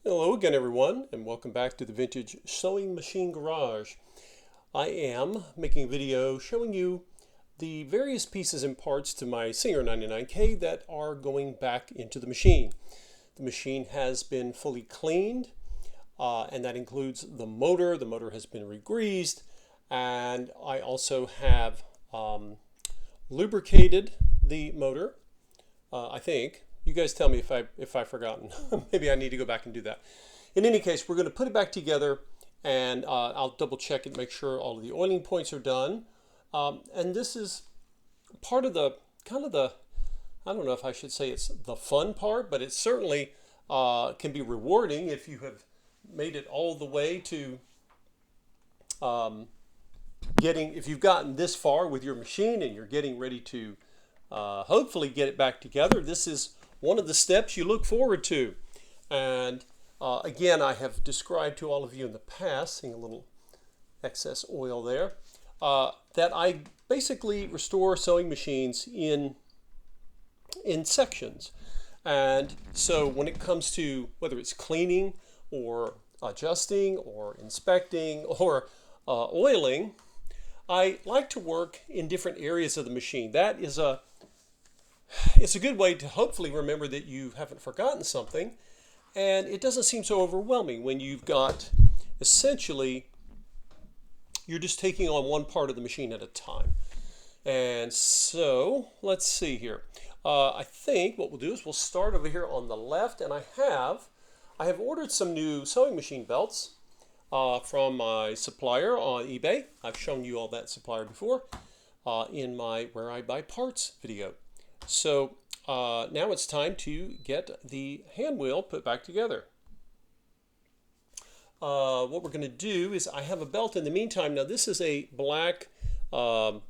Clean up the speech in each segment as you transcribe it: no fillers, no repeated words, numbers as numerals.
Hello again everyone, and welcome back to the Vintage Sewing Machine Garage. I am making a video showing you the various pieces and parts to my Singer 99K that are going back into the machine. The machine has been fully cleaned, and that includes the motor. The motor has been re-greased, and I also have lubricated the motor, I think. You guys tell me if I've forgotten. Maybe I need to go back and do that. In any case, we're going to put it back together, and I'll double check it, make sure all of the oiling points are done. And this is part of the I don't know if I should say it's the fun part, but it certainly can be rewarding if you have made it all the way to if you've gotten this far with your machine and you're getting ready to hopefully get it back together. This is one of the steps you look forward to. And again, I have described to all of you in the past, seeing a little excess oil there, that I basically restore sewing machines in sections. And so when it comes to whether it's cleaning or adjusting or inspecting or oiling, I like to work in different areas of the machine. It's a good way to hopefully remember that you haven't forgotten something, and it doesn't seem so overwhelming when you've got essentially you're just taking on one part of the machine at a time. And so let's see here. I think what we'll do is we'll start over here on the left, and I have ordered some new sewing machine belts from my supplier on eBay. I've shown you all that supplier before in my Where I Buy Parts video. So now it's time to get the hand wheel put back together. What we're going to do is I have a belt in the meantime. Now this is a black V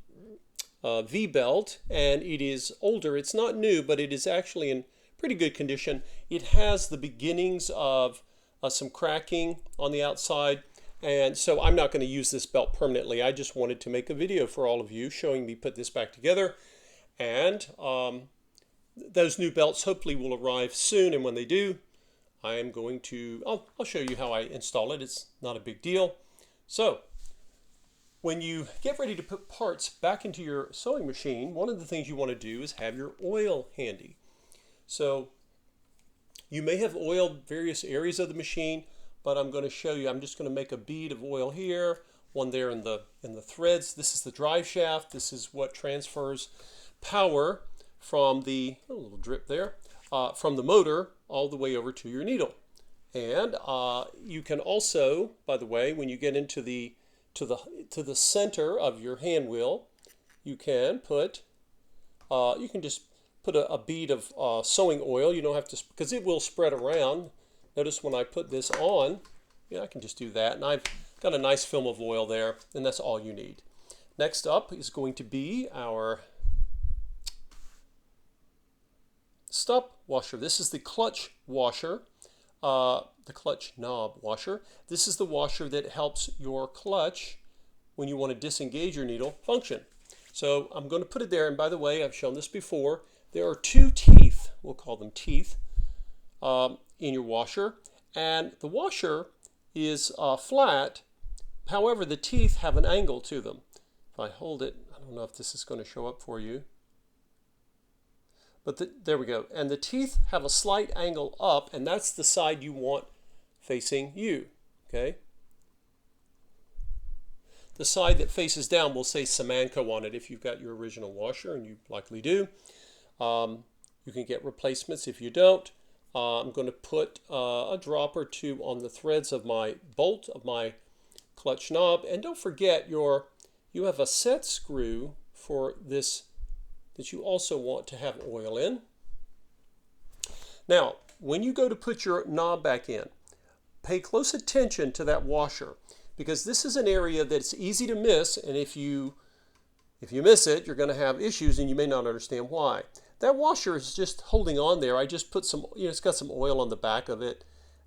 belt, and it is older. It's not new, but it is actually in pretty good condition. It has the beginnings of some cracking on the outside, and so I'm not going to use this belt permanently. I just wanted to make a video for all of you showing me put this back together. And those new belts hopefully will arrive soon, and when they do, I am going to, I'll show you how I install it. It's not a big deal. So when you get ready to put parts back into your sewing machine, one of the things you want to do is have your oil handy. So you may have oiled various areas of the machine, but I'm going to show you, I'm just going to make a bead of oil here, one there in the threads. This is the drive shaft. This is what transfers power from the, a little drip there, from the motor all the way over to your needle. And you can also, by the way, when you get into the center of your hand wheel, you can just put a bead of sewing oil. You don't have to, because it will spread around. Notice when I put this on, I can just do that, and I've got a nice film of oil there, and that's all you need. Next up is going to be our stop washer. This is the clutch washer, the clutch knob washer. This is the washer that helps your clutch, when you want to disengage your needle, function. So I'm going to put it there, and by the way, I've shown this before. There are two teeth, we'll call them teeth, in your washer, and the washer is flat. However, the teeth have an angle to them. If I hold it, I don't know if this is going to show up for you. But there we go. And the teeth have a slight angle up, and that's the side you want facing you. Okay? The side that faces down will say Semanco on it if you've got your original washer, and you likely do. You can get replacements if you don't. I'm going to put a drop or two on the threads of my bolt of my clutch knob. And don't forget you have a set screw for this that you also want to have oil in. Now, when you go to put your knob back in, pay close attention to that washer, because this is an area that's easy to miss, and if you miss it, you're going to have issues and you may not understand why. That washer is just holding on there. I just put some, it's got some oil on the back of it,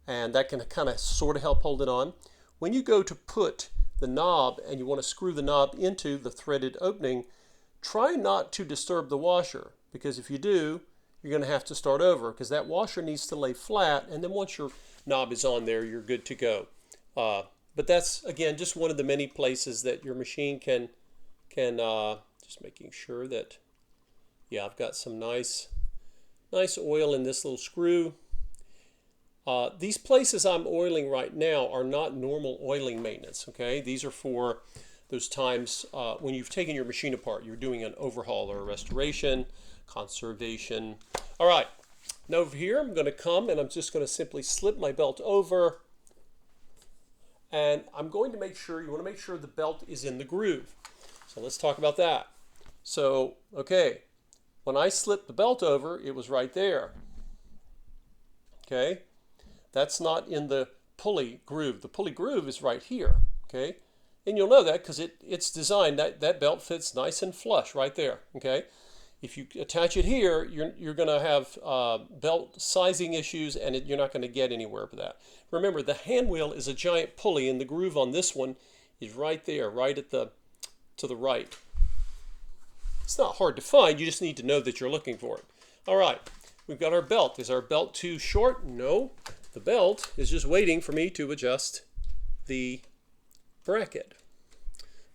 and that can kind of sort of help hold it on. When you go to put the knob and you want to screw the knob into the threaded opening, try not to disturb the washer, because if you do, you're going to have to start over because that washer needs to lay flat, and then once your knob is on there, you're good to go. But that's, again, just one of the many places that your machine can just making sure that, yeah, I've got some nice oil in this little screw. These places I'm oiling right now are not normal oiling maintenance, okay? These are for those times when you've taken your machine apart, you're doing an overhaul or a restoration, conservation. All right, now over here I'm going to come and I'm just going to simply slip my belt over, and I'm going to make sure, you want to make sure the belt is in the groove. So let's talk about that. So, okay, when I slipped the belt over, it was right there. Okay, that's not in the pulley groove. The pulley groove is right here. Okay, and you'll know that because it's designed, that belt fits nice and flush right there. Okay, if you attach it here, you're going to have belt sizing issues, and you're not going to get anywhere with that. Remember, the hand wheel is a giant pulley, and the groove on this one is right there, right at to the right. It's not hard to find. You just need to know that you're looking for it. All right, we've got our belt. Is our belt too short? No. The belt is just waiting for me to adjust the bracket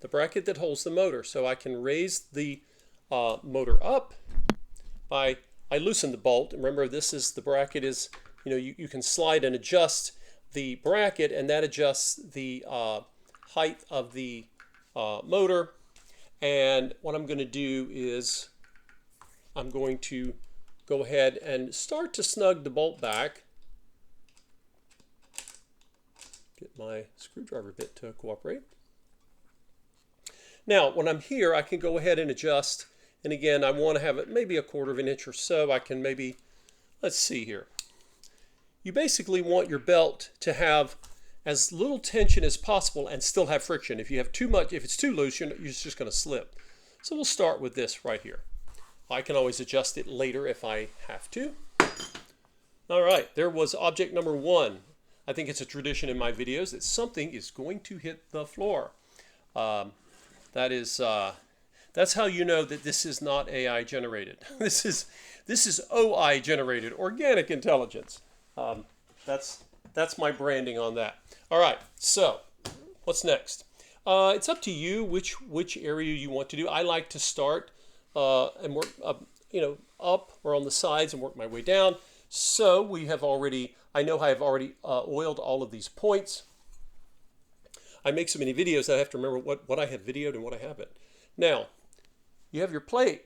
that holds the motor. So I can raise the motor up I loosen the bolt. Remember, this is the bracket is, you can slide and adjust the bracket, and that adjusts the height of the motor. And what I'm going to do is I'm going to go ahead and start to snug the bolt back. Get my screwdriver bit to cooperate. Now, when I'm here, I can go ahead and adjust. And again, I want to have it maybe 1/4 of an inch or so. I can maybe, let's see here. You basically want your belt to have as little tension as possible and still have friction. If you have too much, if it's too loose, you're just going to slip. So we'll start with this right here. I can always adjust it later if I have to. All right, there was object number 1. I think it's a tradition in my videos that something is going to hit the floor. That's how you know that this is not AI generated. This is OI generated, organic intelligence. That's my branding on that. All right, so what's next? It's up to you which area you want to do. I like to start and work up or on the sides and work my way down. So I know I have already oiled all of these points. I make so many videos that I have to remember what I have videoed and what I haven't. Now, you have your plate.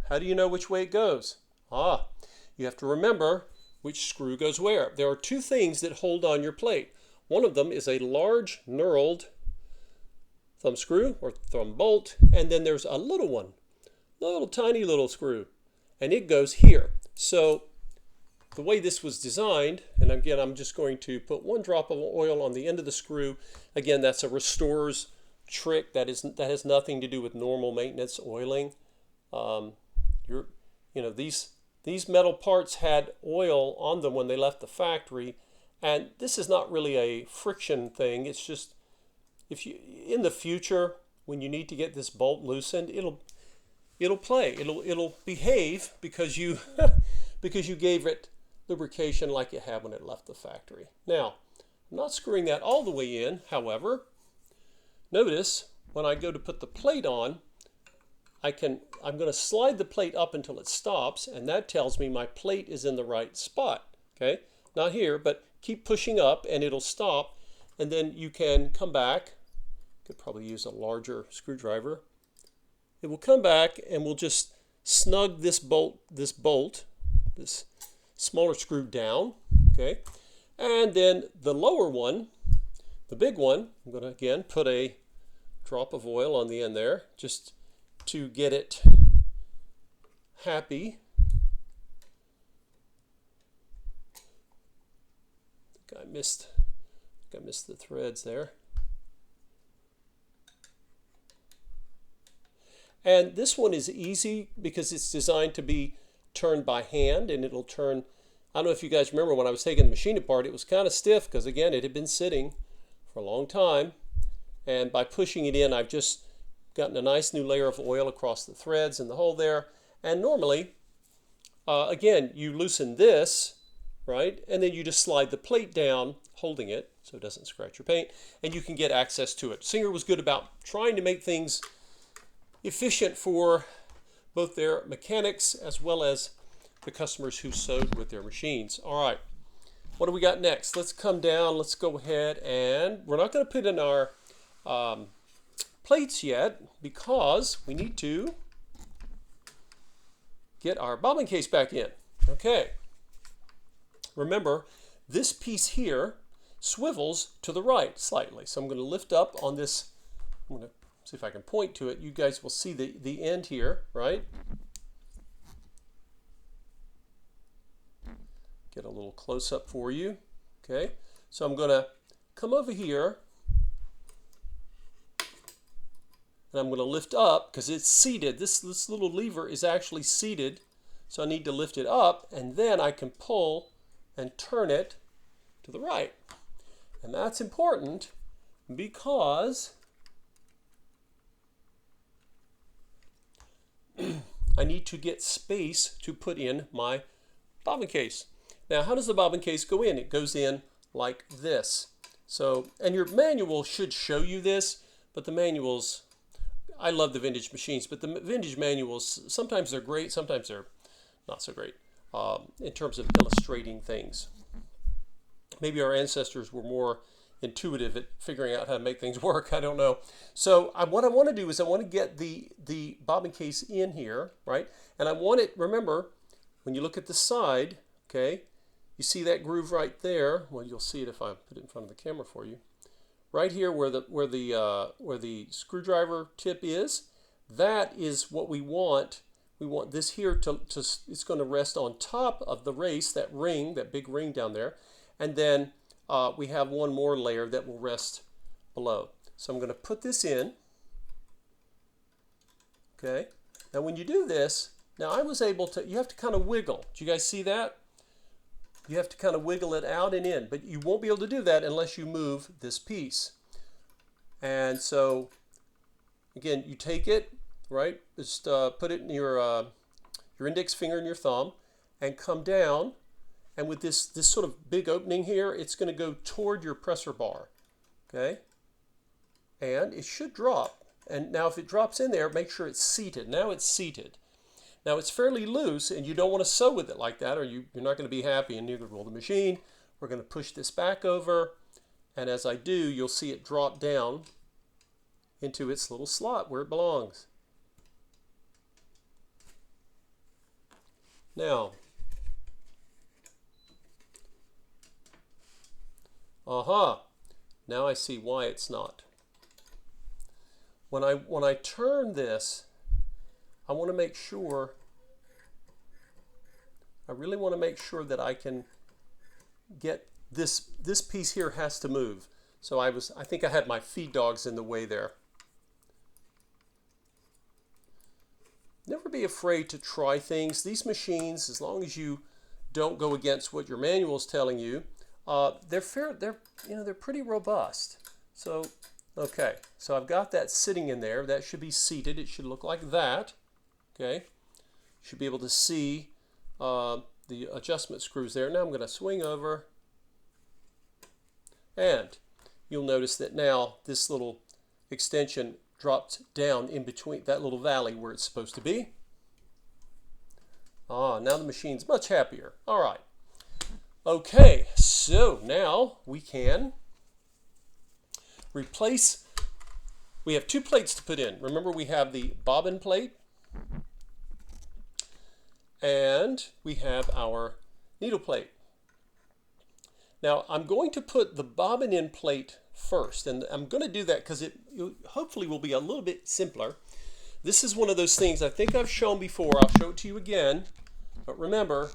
How do you know which way it goes? You have to remember which screw goes where. There are 2 things that hold on your plate. One of them is a large knurled thumb screw or thumb bolt, and then there's a little one, tiny little screw, and it goes here. So the way this was designed, and again, I'm just going to put 1 drop of oil on the end of the screw. Again, that's a restorer's trick. That has nothing to do with normal maintenance oiling. These metal parts had oil on them when they left the factory, and this is not really a friction thing. It's just in the future when you need to get this bolt loosened, it'll play. It'll behave because you because you gave it lubrication like you had when it left the factory. Now, I'm not screwing that all the way in. However, notice when I go to put the plate on, I'm going to slide the plate up until it stops, and that tells me my plate is in the right spot. Okay, not here, but keep pushing up and it'll stop, and then you can come back. Could probably use a larger screwdriver. It will come back and we'll just snug this smaller screw down. Okay, and then the lower one, the big one, I'm going to again put a drop of oil on the end there just to get it happy. I missed the threads there. And this one is easy because it's designed to be turned by hand, and it'll turn. I don't know if you guys remember when I was taking the machine apart, it was kind of stiff because again it had been sitting for a long time, and by pushing it in I've just gotten a nice new layer of oil across the threads and the hole there. And normally again, you loosen this, right? And then you just slide the plate down, holding it so it doesn't scratch your paint, and you can get access to it. Singer was good about trying to make things efficient for both their mechanics as well as the customers who sewed with their machines. All right, what do we got next? Let's come down. Let's go ahead, and we're not going to put in our plates yet because we need to get our bobbin case back in. Okay. Remember, this piece here swivels to the right slightly. So I'm going to lift up on this. I'm going to see if I can point to it. You guys will see the end here, right? Get a little close up for you. Okay. So I'm going to come over here and I'm going to lift up because it's seated. This little lever is actually seated. So I need to lift it up and then I can pull and turn it to the right. And that's important because I need to get space to put in my bobbin case. Now, how does the bobbin case go in? It goes in like this. So, and your manual should show you this, but the manuals, I love the vintage machines, but the vintage manuals, sometimes they're great, sometimes they're not so great. In terms of illustrating things. Maybe our ancestors were more intuitive at figuring out how to make things work. I don't know. So what I want to do is I want to get the bobbin case in here, right? And I want it, remember, when you look at the side, okay, you see that groove right there. Well, you'll see it if I put it in front of the camera for you. Right here where the screwdriver tip is, that is what we want. We want this here to it's going to rest on top of the race, that ring, that big ring down there. And then we have one more layer that will rest below. So I'm going to put this in. Okay. Now when you do this, now I was able to, you have to kind of wiggle. Do you guys see that? You have to kind of wiggle it out and in, but you won't be able to do that unless you move this piece. And so, again, you take it, right? Just put it in your index finger and your thumb and come down. And with this sort of big opening here, it's going to go toward your presser bar. Okay? And it should drop. And now if it drops in there, make sure it's seated. Now it's seated. Now it's fairly loose and you don't want to sew with it like that or you're not going to be happy and neither will the machine. We're going to push this back over. And as I do, you'll see it drop down into its little slot where it belongs. Now, now I see why it's not. When I turn this, I want to make sure, I really want to make sure that I can get this piece here has to move. So I think I had my feed dogs in the way there. Never be afraid to try things. These machines, as long as you don't go against what your manual is telling you, they're pretty robust. So, okay, so I've got that sitting in there. That should be seated. It should look like that. Okay, you should be able to see the adjustment screws there. Now I'm going to swing over, and you'll notice that now this little extension dropped down in between that little valley where it's supposed to be. Now the machine's much happier. All right. Okay, so now we can replace, we have two plates to put in. Remember we have the bobbin plate and we have our needle plate. Now I'm going to put the bobbin in plate first, and I'm going to do that because it hopefully will be a little bit simpler. This is one of those things I think I've shown before. I'll show it to you again. But remember,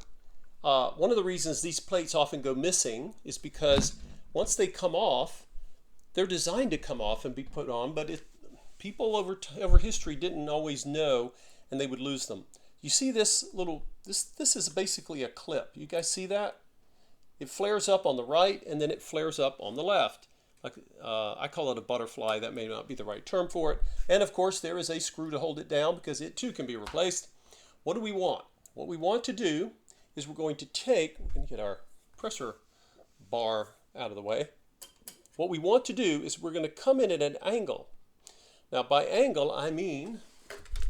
one of the reasons these plates often go missing is because once they come off, they're designed to come off and be put on, but people over history didn't always know, and they would lose them. You see this little, this is basically a clip. You guys see that? It flares up on the right, and then it flares up on the left. Like, I call it a butterfly. That may not be the right term for it. And of course, there is a screw to hold it down because it too can be replaced. What do we want? what we want to do is we're going to get our pressure bar out of the way. What we want to do is we're going to come in at an angle. Now by angle I mean,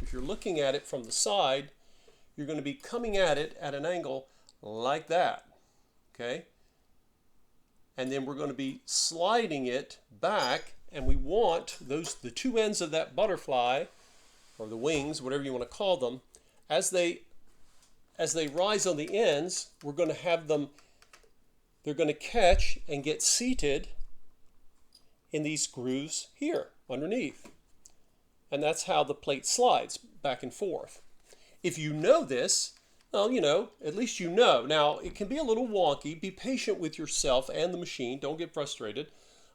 if you're looking at it from the side, you're going to be coming at it at an angle like that, okay? And then we're going to be sliding it back, and we want the two ends of that butterfly, or the wings, whatever you want to call them, as they rise on the ends, we're going to have them, they're going to catch and get seated in these grooves here underneath. And that's how the plate slides back and forth. If you know this, well, you know, at least you know. Now, it can be a little wonky. Be patient with yourself and the machine. Don't get frustrated.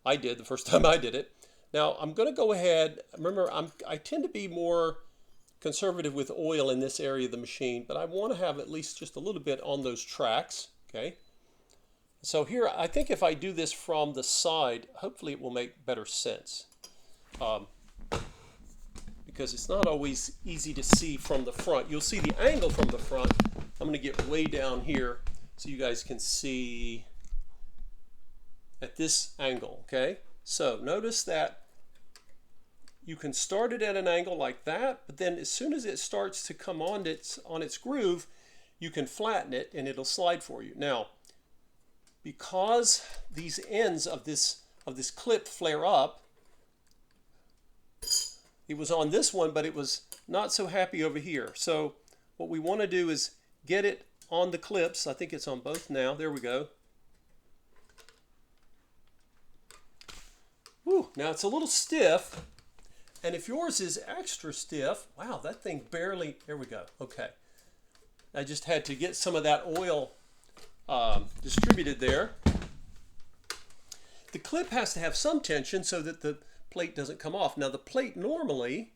I did the first time I did it. Now, I'm going to go ahead. Remember, I tend to be more conservative with oil in this area of the machine, but I want to have at least just a little bit on those tracks, okay? So here, I think if I do this from the side, hopefully it will make better sense. Because it's not always easy to see from the front. You'll see the angle from the front. I'm going to get way down here so you guys can see at this angle, okay? So notice that you can start it at an angle like that, but then as soon as it starts to come on its groove, you can flatten it and it'll slide for you. Now, because these ends of this clip flare up, it was on this one, but it was not so happy over here. So what we want to do is get it on the clips. I think it's on both now. There we go. Whew, now it's a little stiff. And if yours is extra stiff, wow, that thing barely, there we go. Okay. I just had to get some of that oil distributed there. The clip has to have some tension so that the plate doesn't come off. Now the plate normally,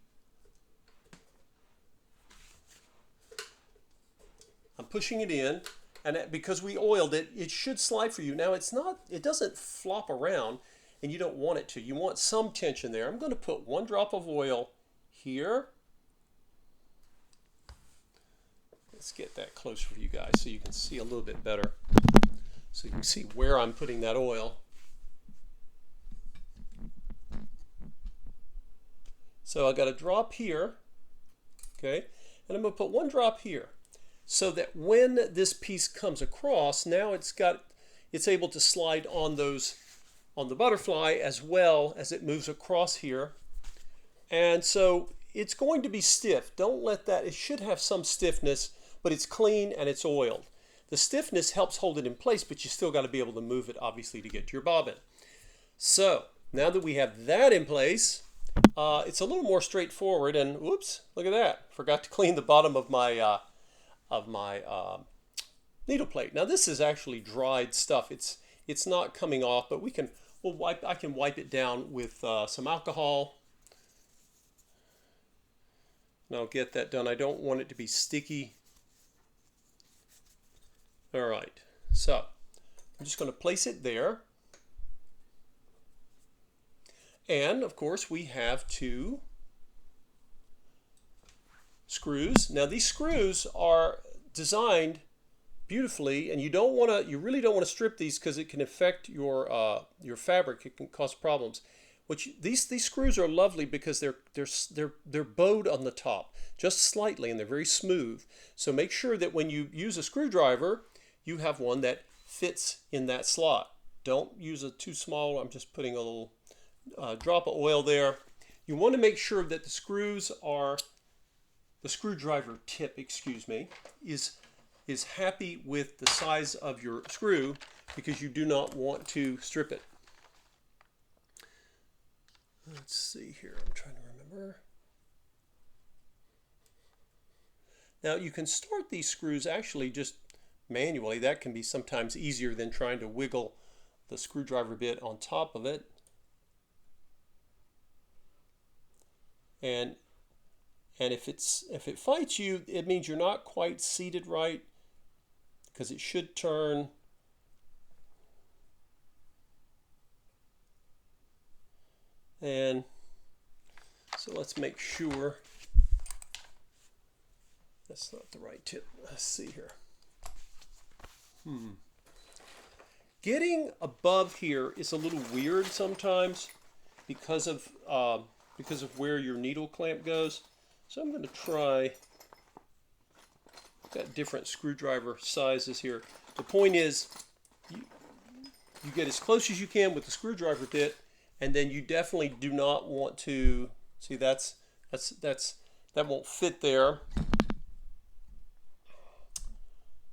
I'm pushing it in, and because we oiled it, it should slide for you. Now it's not, it doesn't flop around, and you don't want it to. You want some tension there. I'm going to put 1 drop of oil here. Let's get that closer for you guys so you can see a little bit better. So you can see where I'm putting that oil. So I got a drop here, okay, and I'm going to put 1 drop here so that when this piece comes across, now it's able to slide on the butterfly as well as it moves across here. And so it's going to be stiff. Don't let that, it should have some stiffness, but it's clean and it's oiled. The stiffness helps hold it in place, but you still got to be able to move it, obviously, to get to your bobbin. So now that we have that in place, it's a little more straightforward. And whoops, look at that! Forgot to clean the bottom of my needle plate. Now this is actually dried stuff. It's not coming off, but I can wipe it down with some alcohol. And I'll get that done. I don't want it to be sticky. All right, so I'm just going to place it there. And of course we have 2 screws. Now these screws are designed beautifully, and you really don't want to strip these because it can affect your fabric. It can cause problems. These screws are lovely because they're bowed on the top just slightly, and they're very smooth. So make sure that when you use a screwdriver, you have one that fits in that slot. Don't use a too small. I'm just putting a little drop of oil there. You want to make sure that the screwdriver tip, is happy with the size of your screw, because you do not want to strip it. Let's see here. I'm trying to remember. Now you can start these screws actually just manually. That can be sometimes easier than trying to wiggle the screwdriver bit on top of it. And if it fights you, it means you're not quite seated right, because it should turn. And so let's make sure That's not the right tip. Let's see here. Getting above here is a little weird sometimes because of where your needle clamp goes. So I'm going to try. Got different screwdriver sizes here. The point is, you get as close as you can with the screwdriver bit, and then you definitely do not want to see that won't fit there.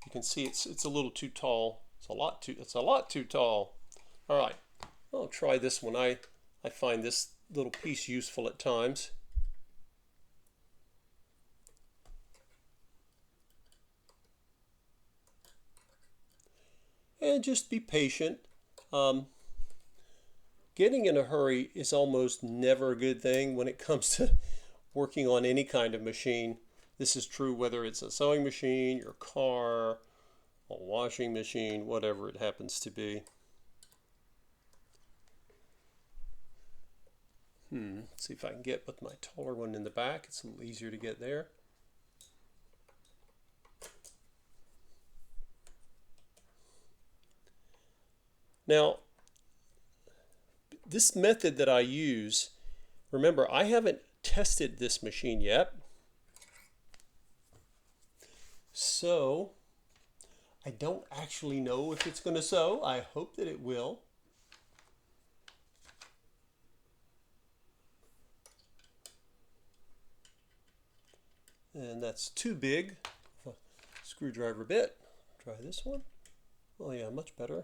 You can see it's a little too tall. It's a lot too tall. All right, I'll try this one. I find this little piece useful at times. And just be patient. Getting in a hurry is almost never a good thing when it comes to working on any kind of machine. This is true whether it's a sewing machine, your car, a washing machine, whatever it happens to be. Let's see if I can get with my taller one in the back. It's a little easier to get there. Now, this method that I use, remember, I haven't tested this machine yet. So, I don't actually know if it's going to sew. I hope that it will. And that's too big of a screwdriver bit. Try this one. Oh yeah, much better.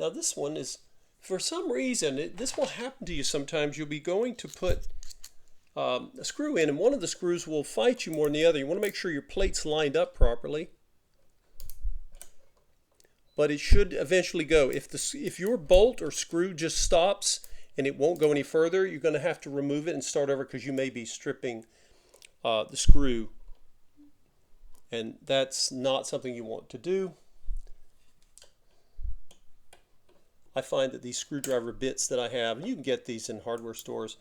Now this one is, for some reason, this will happen to you sometimes. You'll be going to put a screw in, and one of the screws will fight you more than the other. You want to make sure your plate's lined up properly. But it should eventually go. If your bolt or screw just stops and it won't go any further, you're going to have to remove it and start over because you may be stripping the screw. And that's not something you want to do. I find that these screwdriver bits that I have, and you can get these in hardware stores,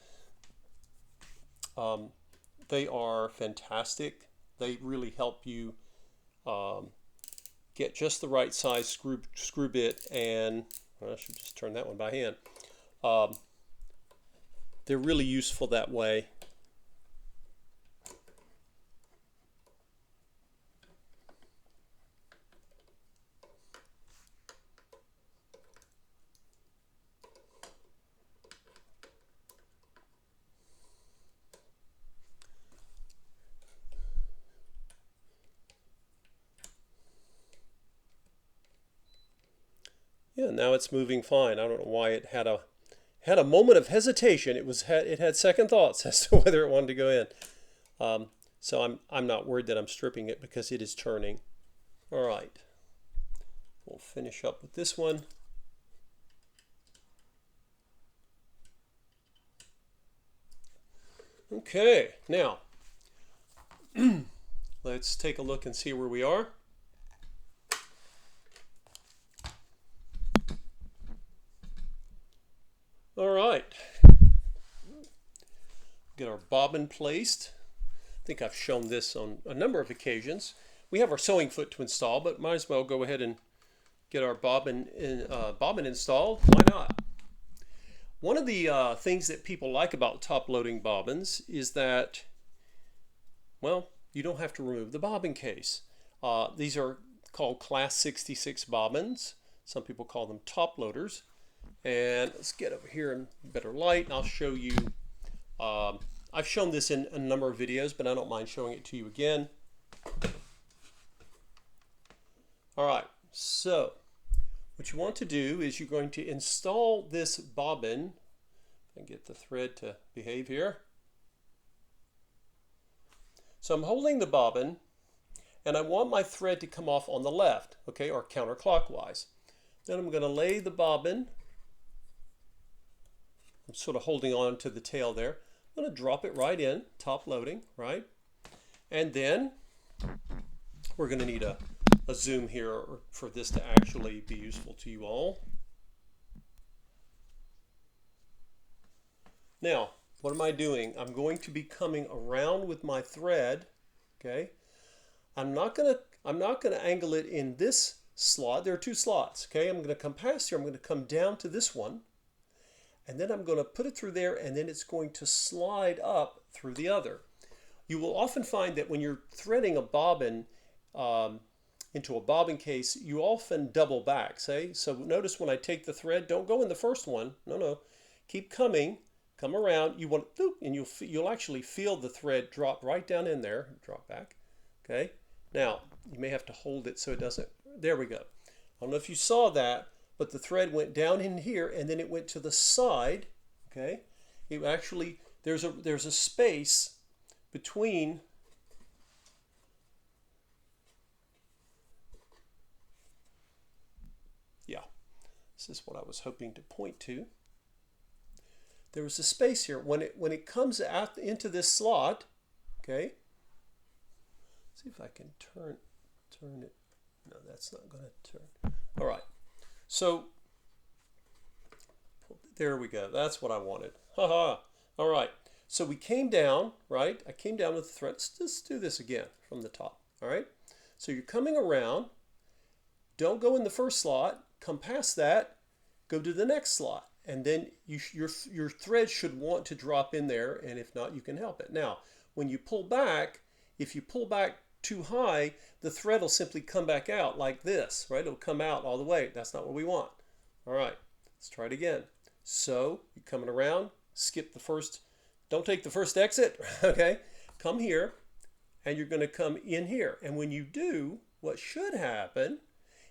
they are fantastic. They really help you get just the right size screw bit, and well, I should just turn that one by hand. They're really useful that way. Yeah, now it's moving fine. I don't know why it had a moment of hesitation. It had second thoughts as to whether it wanted to go in. So I'm not worried that I'm stripping it because it is turning. All right, we'll finish up with this one. Okay, now let's take a look and see where we are. All right, get our bobbin placed. I think I've shown this on a number of occasions. We have our sewing foot to install, but might as well go ahead and get our bobbin installed. Why not? One of the things that people like about top-loading bobbins is that, well, you don't have to remove the bobbin case. These are called Class 66 bobbins. Some people call them top loaders. And let's get over here in better light, and I'll show you. I've shown this in a number of videos, but I don't mind showing it to you again. All right, so what you want to do is you're going to install this bobbin and get the thread to behave here. So I'm holding the bobbin, and I want my thread to come off on the left, okay, or counterclockwise. Then I'm going to lay the bobbin. I'm sort of holding on to the tail there. I'm going to drop it right in, top loading, right? And then we're going to need a zoom here for this to actually be useful to you all. Now, what am I doing? I'm going to be coming around with my thread, okay? I'm not gonna angle it in this slot. There are two slots. Okay, I'm gonna come past here. I'm gonna come down to this one, and then I'm gonna put it through there, and then it's going to slide up through the other. You will often find that when you're threading a bobbin into a bobbin case, you often double back. So notice when I take the thread, don't go in the first one. No, keep coming. Come around. You want and you'll actually feel the thread drop right down in there. Drop back. Okay. Now you may have to hold it so it doesn't. There we go. I don't know if you saw that, but the thread went down in here and then it went to the side. Okay. It actually there's a space between. Yeah, this is what I was hoping to point to. There was a space here when it comes out into this slot. Okay. See if I can turn it. No, that's not going to turn. All right. So there we go. That's what I wanted. Haha. All right. So we came down, right? I came down with the thread. Let's do this again from the top. All right. So you're coming around. Don't go in the first slot. Come past that. Go to the next slot. And then your thread should want to drop in there. And if not, you can help it. Now, when you pull back, if you pull back too high, the thread will simply come back out like this, right? It'll come out all the way. That's not what we want. All right, let's try it again. So you're coming around, skip the first, don't take the first exit, okay? Come here, and you're going to come in here. And when you do, what should happen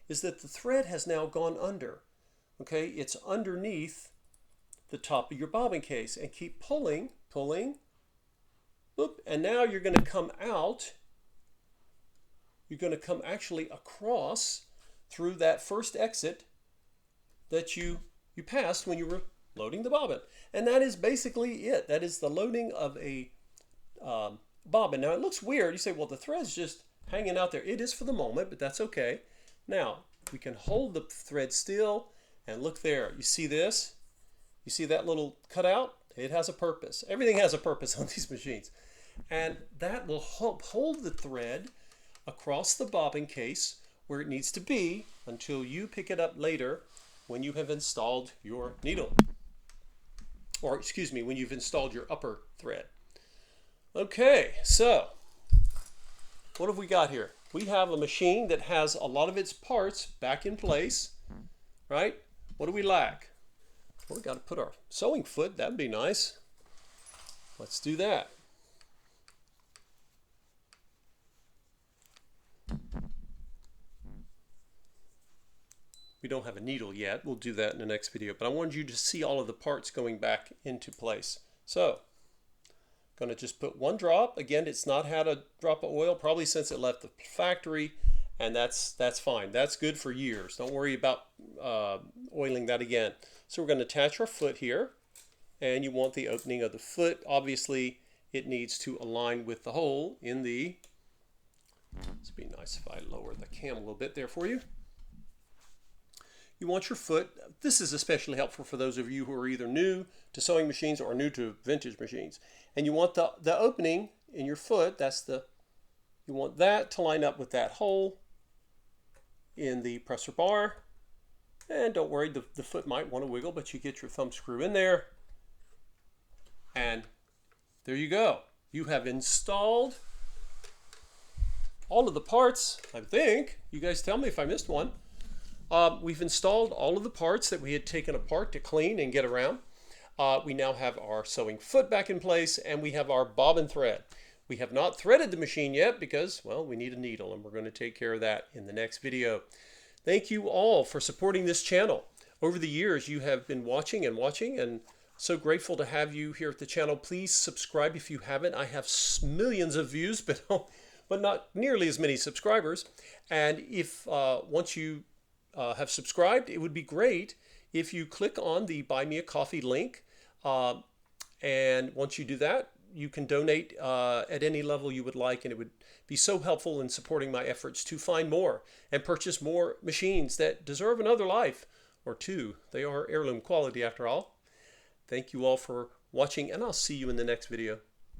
is that the thread has now gone under, okay? It's underneath the top of your bobbin case. And keep pulling, boop, and now you're going to come out. You're going to come actually across through that first exit that you passed when you were loading the bobbin. And that is basically it. That is the loading of a bobbin. Now it looks weird. You say, well, the thread's just hanging out there. It is for the moment, but that's okay. Now we can hold the thread still and look there. You see this? You see that little cutout? It has a purpose. Everything has a purpose on these machines. And that will help hold the thread across the bobbin case where it needs to be until you pick it up later when you have installed your needle. Or excuse me, when you've installed your upper thread. Okay, so what have we got here? We have a machine that has a lot of its parts back in place, right? What do we lack? Well, we got to put our sewing foot. That'd be nice. Let's do that. We don't have a needle yet. We'll do that in the next video. But I wanted you to see all of the parts going back into place. So, going to just put one drop. Again, it's not had a drop of oil, probably since it left the factory. And that's fine. That's good for years. Don't worry about oiling that again. So we're going to attach our foot here. And you want the opening of the foot. Obviously, it needs to align with the hole in the... It'd be nice if I lower the cam a little bit there for you. You want your foot, this is especially helpful for those of you who are either new to sewing machines or new to vintage machines. And you want the opening in your foot, you want that to line up with that hole in the presser bar. And don't worry, the foot might want to wiggle, but you get your thumb screw in there. And there you go. You have installed all of the parts, I think. You guys tell me if I missed one. We've installed all of the parts that we had taken apart to clean and get around. We now have our sewing foot back in place, and we have our bobbin thread. We have not threaded the machine yet because, well, we need a needle, and we're going to take care of that in the next video. Thank you all for supporting this channel. Over the years, you have been watching, and so grateful to have you here at the channel. Please subscribe if you haven't. I have millions of views, but not nearly as many subscribers. And if once you have subscribed, it would be great if you click on the Buy Me a Coffee link. And once you do that, you can donate at any level you would like, and it would be so helpful in supporting my efforts to find more and purchase more machines that deserve another life or two. They are heirloom quality after all. Thank you all for watching, and I'll see you in the next video.